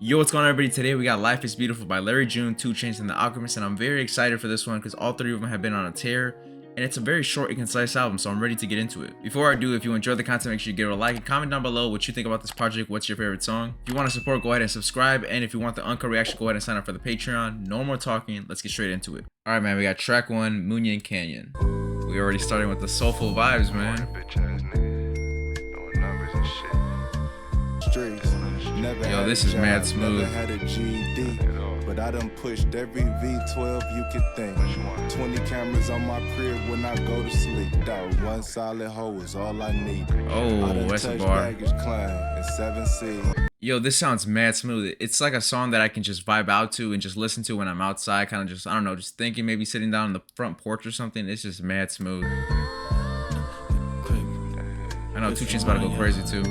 Yo, what's going on, everybody? Today we got Life is Beautiful by Larry June, 2 Chainz, and The Alchemist, and I'm very excited for this one because all three of them have been on a tear, and it's a very short and concise album, so I'm ready to get into it. Before I do, if you enjoy the content, make sure you give it a like and comment down below what you think about this project, what's your favorite song. If you want to support, go ahead and subscribe, and if you want the uncut reaction, go ahead and sign up for the Patreon. No more talking, let's get straight into it. Alright, man, we got track 1, Moonyin Canyon. We already starting with the soulful vibes, man. Yo, this is mad smooth. But I done pushed every V12 you could think. 20 cameras on my crib when I go to sleep. Dog, one solid hoe is all I need. Oh, that's a bar. And 7C. Yo, this sounds mad smooth. It's like a song that I can just vibe out to and just listen to when I'm outside, kind of just, I don't know, just thinking, maybe sitting down on the front porch or something. It's just mad smooth. I know 2 Chainz about to go crazy too.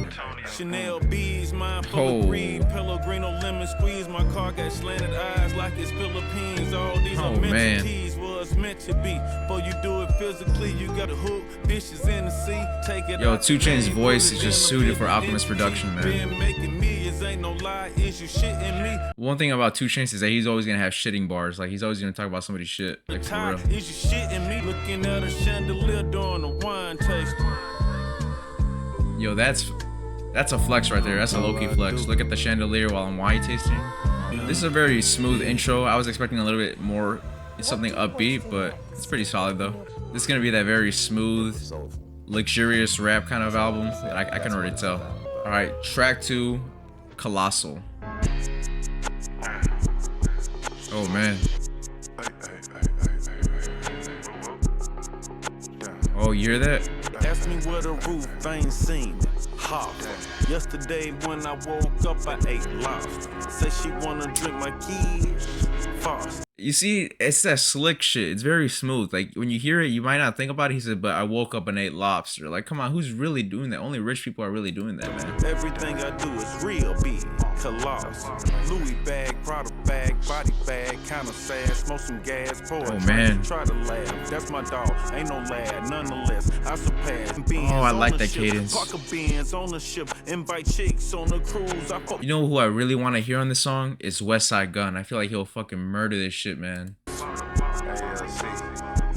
Chanel bees, mine full of green, Pellegrino lemon squeeze. My car got slanted eyes like it's Philippines. All these are meant to tease, was meant to be. But you do it physically, you got a hook, bitches in the sea. Take it. Yo, 2 Chainz' voice is just suited for Alchemist production, man. One thing about 2 Chainz is that he's always gonna have shitting bars. Like, he's always gonna talk about somebody's shit. Like, for real. Is you shitting me? Looking at a chandelier during a wine tasting. Yo, that's a flex right there. That's a low-key flex. Look at the chandelier while I'm wine tasting. This is a very smooth intro. I was expecting a little bit more something upbeat, but it's pretty solid though. This is gonna be that very smooth, luxurious rap kind of album that I can already tell. All right, track 2, Colossal. Oh man. Oh, you hear that? Ask me where the roof ain't seen. Hot. Yesterday when I woke up, I ate lobster. Said she wanna drink my keys. Fast. You see, it's that slick shit. It's very smooth. Like, when you hear it, you might not think about it. He said, but I woke up and ate lobster. Like, come on, who's really doing that? Only rich people are really doing that, man. Everything I do is real big. Colossal. Louis bag, Prada bag, body bag, kinda sad. Smoke some gas, pour oh man. Try to laugh. That's my dog. Ain't no lad, nonetheless. I surpass. Oh, I like that cadence. Parker Benz on the ship. Invite chicks on the cruise. You know who I really want to hear on this song? Is Westside Gunn. I feel like he'll fucking murder this shit, man.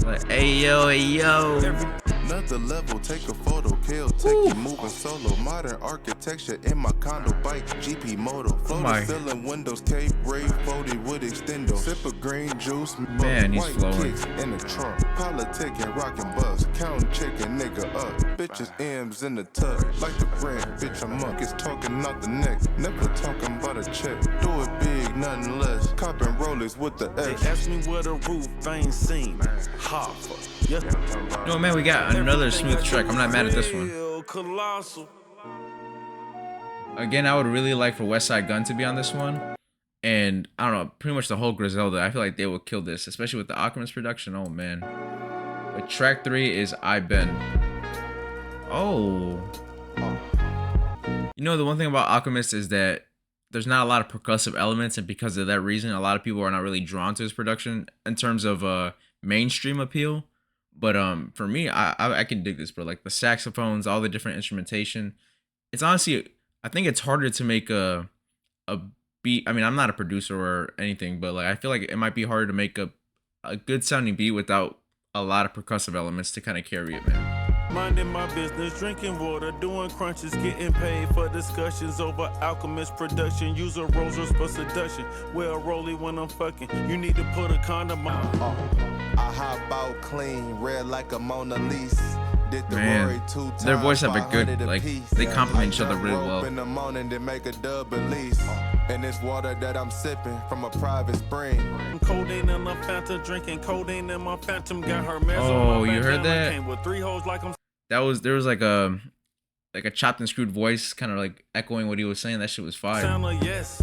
Like, hey yo, hey yo. Another level, take a photo, kill, take you moving solo. Modern architecture in my condo, bike, GP moto. Floater ceiling windows, cape, rave, 40 wood extendo. Sip of green juice, man, he's flowing. In the trunk, politicking, rockin' bus, counting chicken, nigga up. Bitches M's in the tub, like the brand, bitch I'm up. It's talking out the neck, never talking about a check. Do it big, nothing less. Copping rollers with the X. They ask me where the roof ain't seen. Hoffa. No, man, we got another smooth track. I'm not mad at this one. Colossal. Again, I would really like for Westside Gunn to be on this one. And I don't know, pretty much the whole Griselda. I feel like they will kill this, especially with the Alchemist production. Oh man. But track 3 is I Been. Oh. You know, the one thing about Alchemist is that there's not a lot of percussive elements, and because of that reason, a lot of people are not really drawn to his production in terms of mainstream appeal. But for me, I can dig this, bro. Like the saxophones, all the different instrumentation. It's honestly, I think it's harder to make a beat. I mean, I'm not a producer or anything, but like I feel like it might be harder to make a good sounding beat without a lot of percussive elements to kind of carry it, man. Minding my business, drinking water, doing crunches, getting paid for discussions over Alchemist production. Use a roses for seduction. Well, rolly when I'm fucking. You need to put a condom on. I hop out clean, red like a Mona Lisa. Man, their voice have a good, like, they complement each other really well. In the morning to make a dub release. And this water that I'm sipping from a private spring. Codeine in my Fanta, drinking codeine in my Phantom. Got her mess. Oh, you heard that? Came with 3 hoes like I'm. There was like a chopped and screwed voice, kind of like echoing what he was saying. That shit was fire. Sound like yes.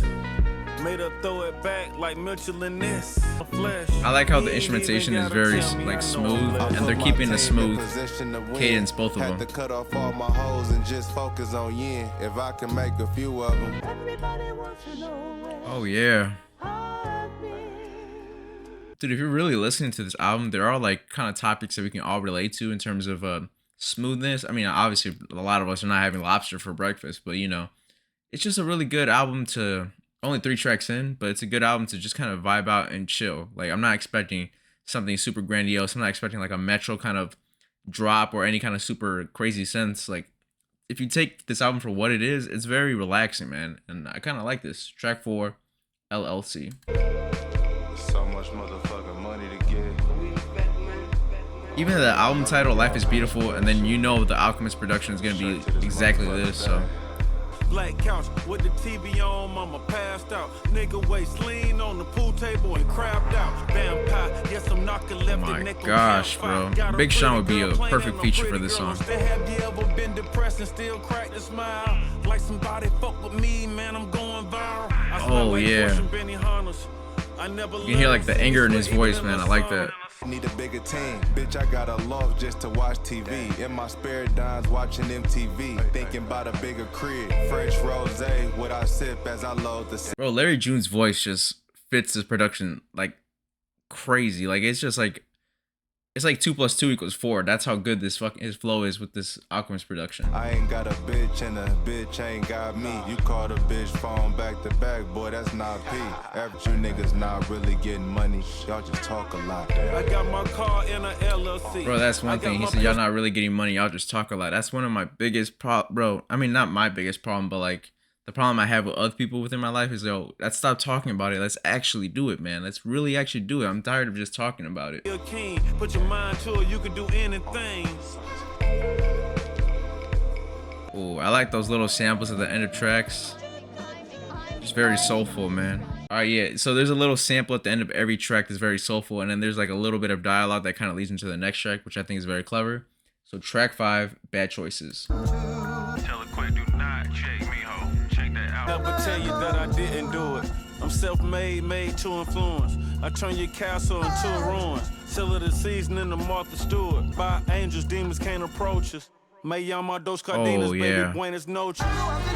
Made her throw it back like Mitchell and this. I like how the instrumentation is very like smooth, and they're keeping a smooth cadence, both of them. Had to cut off all my hoes and just focus on yin. If I can make a few of them. Oh yeah. Dude, if you're really listening to this album, there are like kind of topics that we can all relate to in terms of smoothness. I mean, obviously a lot of us are not having lobster for breakfast, but you know, it's just a really good album to Only 3 tracks in, but it's a good album to just kind of vibe out and chill. Like, I'm not expecting something super grandiose. I'm not expecting like a Metro kind of drop or any kind of super crazy sense. Like, if you take this album for what it is, it's very relaxing, man. And I kind of like this. Track 4, LLC. So much motherfucking money to get. Even the album title, Life is Beautiful, and then you know the Alchemist production is going to be exactly this, so. Black couch with the TV on, mama passed out. Nigga waist lean on the pool table and crapped out. Vampire, yes, I'm knocking left. Oh my gosh, bro. Big Sean would be a perfect feature for this song. Have you ever been depressed and still cracked a smile? Like somebody fuck with me, man, I'm going viral. Oh yeah. You can hear like the anger in his voice, man. I like that. Need a bigger team, bitch. I got a loft just to watch TV. In my spare dimes watching MTV, thinking about a bigger crib. French rosé, what I sip as I load the. Bro, Larry June's voice just fits this production like crazy. Like it's just like it's like 2 + 2 = 4. That's how good this his flow is with this Alchemist production. I ain't got a bitch and a bitch ain't got me. You call a bitch phone back to back, boy, that's not P. Average you niggas not really getting money. Y'all just talk a lot. I got my car in a LLC. Bro, that's one thing. He said y'all not really getting money. Y'all just talk a lot. That's one of my biggest bro. I mean, not my biggest problem, but like the problem I have with other people within my life is, yo, let's stop talking about it. Let's actually do it, man. Let's really actually do it. I'm tired of just talking about it. You're king. Put your mind to it. You can do anything. Oh, I like those little samples at the end of tracks. It's very soulful, man. All right, yeah. So there's a little sample at the end of every track that's very soulful, and then there's like a little bit of dialogue that kind of leads into the next track, which I think is very clever. So track 5, Bad Choices. Tell a quick, do not check me, ho. Check that out. Never tell you that I didn't do it. I'm self-made, made to influence. I turn your castle into ruins. Sell it a season in the Martha Stewart. By angels, demons can't approach us. May llama dos cardenas, baby, buenas noches.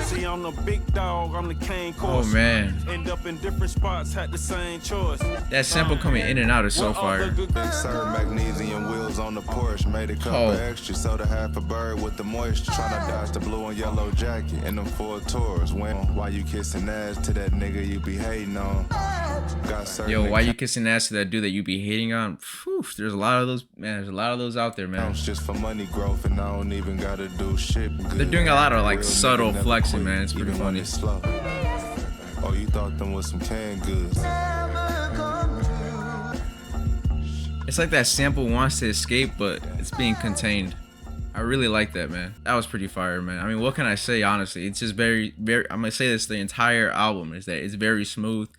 See, I'm the big dog, I'm the cane course. Oh man. End up in different spots, had the same choice. That sample coming in and out is so fire. Big Sur magnesium wheels on the Porsche. Made a couple extra, sold a half a bird with the moisture. Tryna dodge the blue and yellow jacket in them 4 tours. When why you kissing ass to that nigga you be hating on? Yo, why you kissing ass to that dude that you be hating on? Whew, there's a lot of those, man. There's a lot of those out there, man. It's just for money growth, and I don't even gotta do shit. They're doing a lot of like subtle flexing, man. It's pretty funny. Oh, you thought them was some canned goods? It's like that sample wants to escape, but it's being contained. I really like that, man. That was pretty fire, man. I mean, what can I say, honestly? It's just very, very, I'm gonna say this the entire album, is that it's very smooth.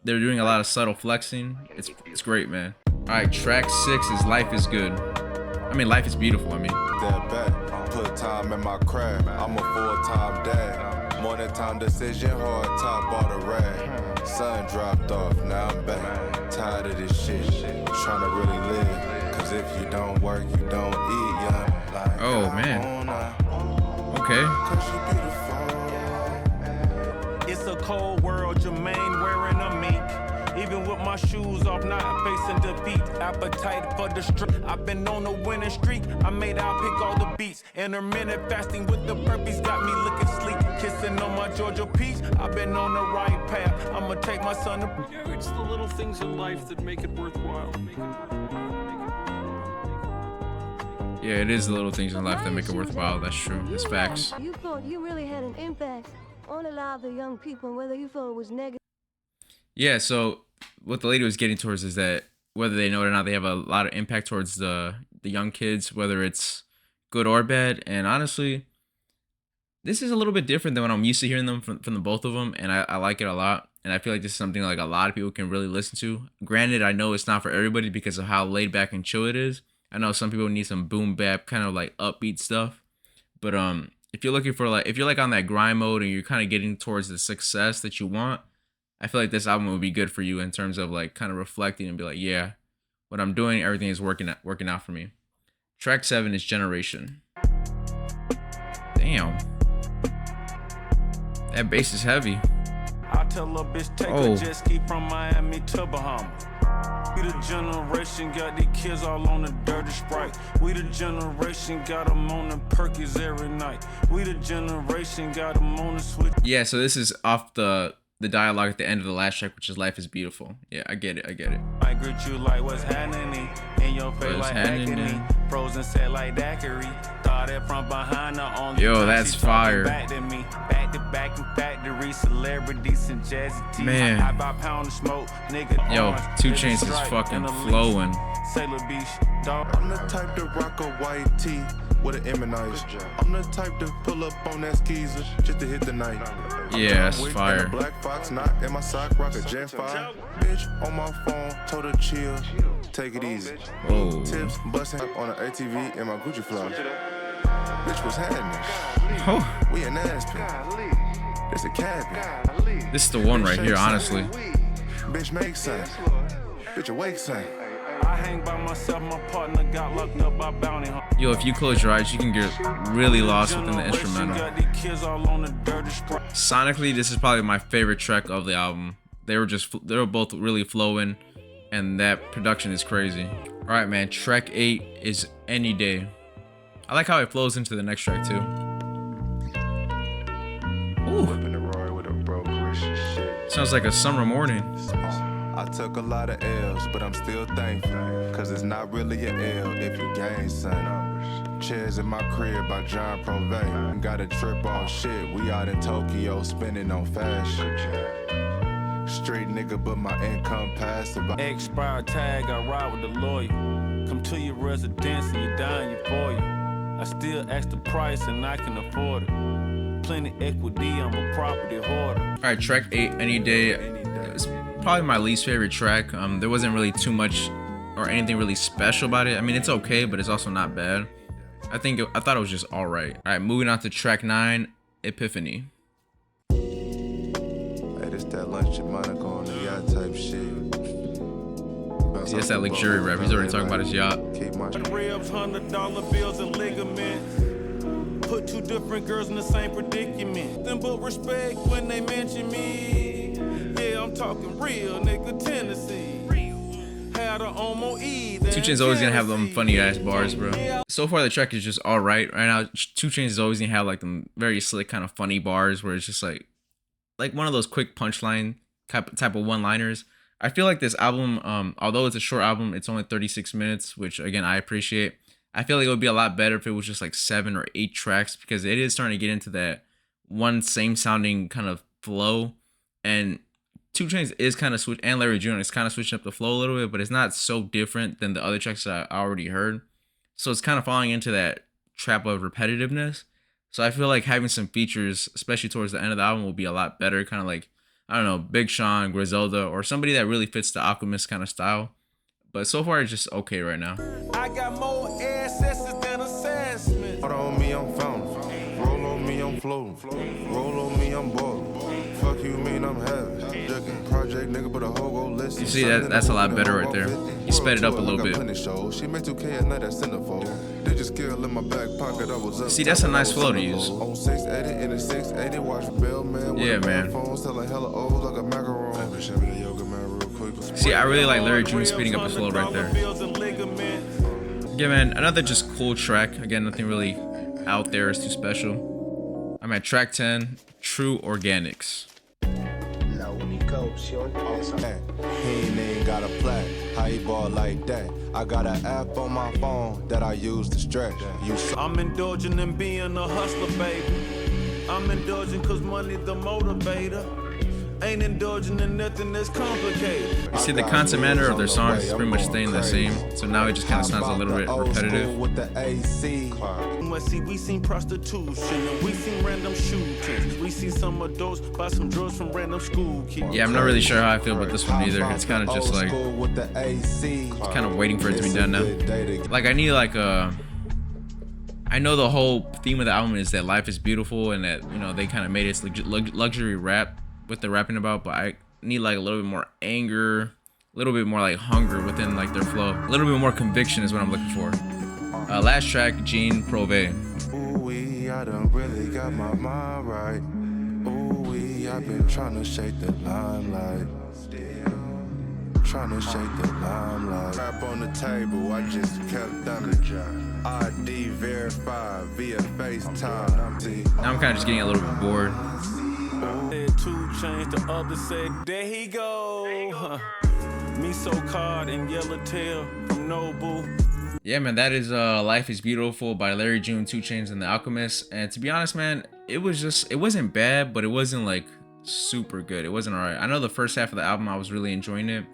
They're doing a lot of subtle flexing. It's great, man. All right, track 6 is Life is Good. I mean, Life is Beautiful, I mean. That back, put time in my craft. I'm a full-time dad. More than time decision, hard top all the rag. Sun dropped off, now I'm back. Tired of this shit, trying to really live. Cause if you don't work, you don't eat, yeah. Like, oh, man. Okay. It's a cold world, Jermaine wearing a mink. Even with my shoes off, not facing defeat. Appetite for the strip. I've been on a winning streak. I made out pick all the beats. Intermittent fasting with the burpees got me looking sleek. Kissing on my Georgia peach. I've been on the right path. I'ma take my son to. It's the little things in life that make it worthwhile. Yeah, it is the little things in life that make it worthwhile. That's true. That's facts. You thought you really had an impact on a lot of the young people, and whether you thought it was negative. Yeah, so what the lady was getting towards is that whether they know it or not, they have a lot of impact towards the young kids, whether it's good or bad. And honestly, this is a little bit different than when I'm used to hearing them from the both of them, and I like it a lot. And I feel like this is something like a lot of people can really listen to. Granted, I know it's not for everybody because of how laid back and chill it is. I know some people need some boom bap kind of like upbeat stuff, but if you're looking for like, if you're like on that grind mode and you're kind of getting towards the success that you want, I feel like this album would be good for you in terms of like kind of reflecting and be like, yeah, what I'm doing, everything is working out for me. Track 7 is Generation. Damn. That bass is heavy. I tell a bitch take a jet ski from Miami to Bahamas. We the generation got these kids all on the dirty Sprite. We the generation got them on the Perkies every night. We the generation got them on the switch. Yeah, so this is off the the dialogue at the end of the last track, which is "Life is Beautiful." Yeah, I get it. I greet you like what's happening in your face like agony. Frozen set like daiquiri. Thought it from behind the only. Yo, that's fire. Back to me, back to back in factory, celebrities and jazzy tees. Man. I buy pound of smoke, nigga. Yo, orange, 2 nigga Chainz is stripe, fucking and a leash. flowing. Sailor Beach, dog. I'm the type to rock a white tee with an M&I's. I'm the type to pull up on that skeezer just to hit the night. Yeah, that's Wick and fire. a black fox knot in my sock, rock a Gen 5. Bitch on my phone, told her chill, take it easy. Oh. Tips busting on an ATV in my Gucci flow. Bitch was happening. Oh, We in Aspen. It's a cabin. this is the one right here, honestly. Bitch make sense. Bitch awake son. I hang by myself, my partner got locked up by bounty hunter. Yo, if you close your eyes, you can get really lost within the instrumental. Got these kids all on the dirty sprite. Sonically, this is probably my favorite track of the album. They were both really flowing, and that production is crazy. All right, man. Track 8 is Any Day. I like how it flows into the next track too. Ooh, In the Roy with a broke Christian shit. sounds like a summer morning. I took a lot of L's, but I'm still thankful. Cause it's not really an L if you gain son. Chairs in my crib by John Prove. Got a trip on shit. We out in Tokyo spending on fashion. Street nigga, but my income passive. Expired tag, I ride with the lawyer. Come to your residence and you dying you for you. I still ask the price and I can afford it. Plenty equity, I'm a property hoarder. All right, track 8, Any Day. It's probably my least favorite track. There wasn't really too much or anything really special about it. I mean, it's okay, but it's also not bad. I thought it was just all right. All right, moving on to track 9, Epiphany. Hey, this that lunch at Monaco on the yacht type shit. See, that's that luxury rap. He's already talking about his yacht. Keep my Ribs, $100 bills and ligaments. Put two different girls in the same predicament. Then but respect when they mention me. Yeah, I'm talking real, nigga, Tennessee. Had a Omo E. 2 Chainz always gonna have them funny ass bars, bro. So far the track is just all right. Right now, 2 Chainz is always gonna have like them very slick kind of funny bars where it's just like one of those quick punchline type of one-liners. I feel like this album, although it's a short album, it's only 36 minutes, which again I appreciate. I feel like it would be a lot better if it was just like 7 or 8 tracks, because it is starting to get into that one same sounding kind of flow. And 2 Chainz is kind of and Larry Jr. is kind of switching up the flow a little bit, but it's not so different than the other tracks that I already heard. So it's kind of falling into that trap of repetitiveness. So I feel like having some features, especially towards the end of the album, will be a lot better. Kind of like, I don't know, Big Sean, Griselda, or somebody that really fits the Alchemist kind of style. But so far, it's just okay right now. I got more ancestors than assessments. Roll on me, I'm fountain. Roll on me, I'm floating. Roll on me, I'm balling. Fuck you mean I'm heavy. Jugging project nigga, but a hoe go listen. You see, that's a lot better right there. You sped it up a little bit. She made 2K at night at Centerfold. They just skill in my back pocket. I was up. See, that's a nice flow to use. On 680 in a 680, watch Bell Man. Yeah, man. Phones telling hella O's like a macaron. See, I really like Larry Jr. speeding up his flow right there. Yeah, man, another just cool track. Again, nothing really out there is too special. I'm at track 10, True Organics. He ain't even got a plaque. How he ball like that? I got an app on my phone that I use to stretch. I'm indulging in being a hustler, baby. I'm indulging cause money the motivator. Ain't indulging in nothing that's complicated. You see, the concept matter of their songs is pretty much staying the same, so now it just kind of sounds a little bit repetitive. See, we seen prostitution and we seen random shootings. We seen some adults buy some drugs from random school kids. Yeah, I'm not really sure how I feel about this one either. It's kind of just like, just kind of waiting for it to be done now. Like, I need like a... I know the whole theme of the album is that life is beautiful and that, you know, they kind of made it luxury rap what they're rapping about, but I need like a little bit more anger, a little bit more like hunger within like their flow. A little bit more conviction is what I'm looking for. Last track, Jean Prove. Ooh-wee, I done really got my mind right. Ooh-wee, I've been trying to shake the limelight. Trying to shake the limelight. Rap on the table, I just kept dumbing. ID verified via FaceTime. Now I'm kind of just getting a little bit bored. Said 2 Chainz, the other said, there he go. Me so caught in Yellowtail from Nobu. Yeah, man, that is Life is Beautiful by Larry June, 2 Chainz, and The Alchemist. And to be honest, man, it wasn't bad, but it wasn't like super good. It wasn't alright. I know the first half of the album I was really enjoying it,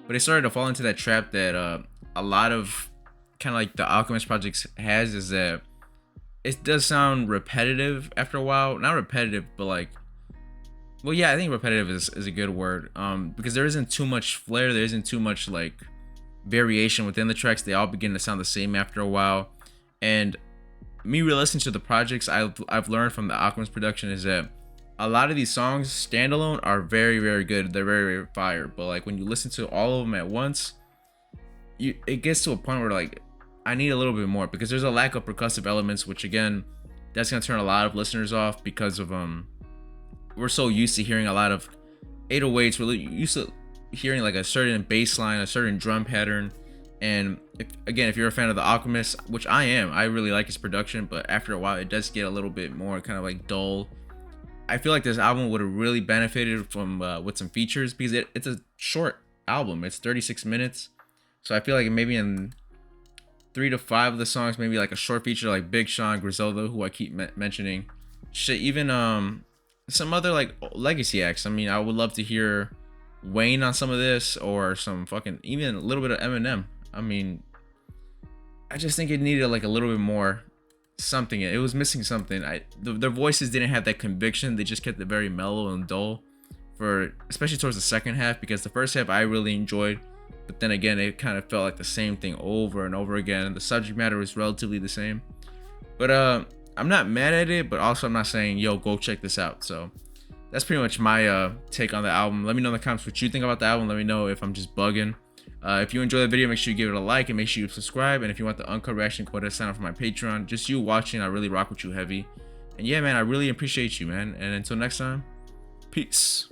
but it started to fall into that trap that a lot of kind of like the Alchemist projects has, is that it does sound repetitive after a while. Not repetitive, but like, well, yeah, I think repetitive is a good word, because there isn't too much flair, there isn't too much like variation within the tracks. They all begin to sound the same after a while. And me re-listening to the projects, I've learned from the Alchemist production is that a lot of these songs standalone are very, very good. They're very, very fire. But like when you listen to all of them at once, it gets to a point where like I need a little bit more, because there's a lack of percussive elements, which again, that's gonna turn a lot of listeners off, because of we're so used to hearing a lot of 808s. We're used to hearing like a certain bass line, a certain drum pattern. And if you're a fan of The Alchemist, which I am, I really like his production, but after a while it does get a little bit more kind of like dull. I feel like this album would have really benefited from with some features, because it's a short album. It's 36 minutes. So I feel like maybe in 3 to 5 of the songs, maybe like a short feature like Big Sean, Griselda, who I keep mentioning. Shit, even some other like legacy acts. I mean, I would love to hear Wayne on some of this, or some fucking, even a little bit of Eminem. I mean, I just think it needed like a little bit more something. It was missing something. Their voices didn't have that conviction. They just kept it very mellow and dull, especially towards the second half, because the first half I really enjoyed, but then again it kind of felt like the same thing over and over again. The subject matter was relatively the same, but I'm not mad at it, but also I'm not saying, yo, go check this out. So that's pretty much my take on the album. Let me know in the comments what you think about the album. Let me know if I'm just bugging. If you enjoy the video, make sure you give it a like, and make sure you subscribe. And if you want the uncut reaction quota, sign up for my Patreon. Just you watching, I really rock with you heavy. And yeah, man, I really appreciate you, man. And until next time, peace.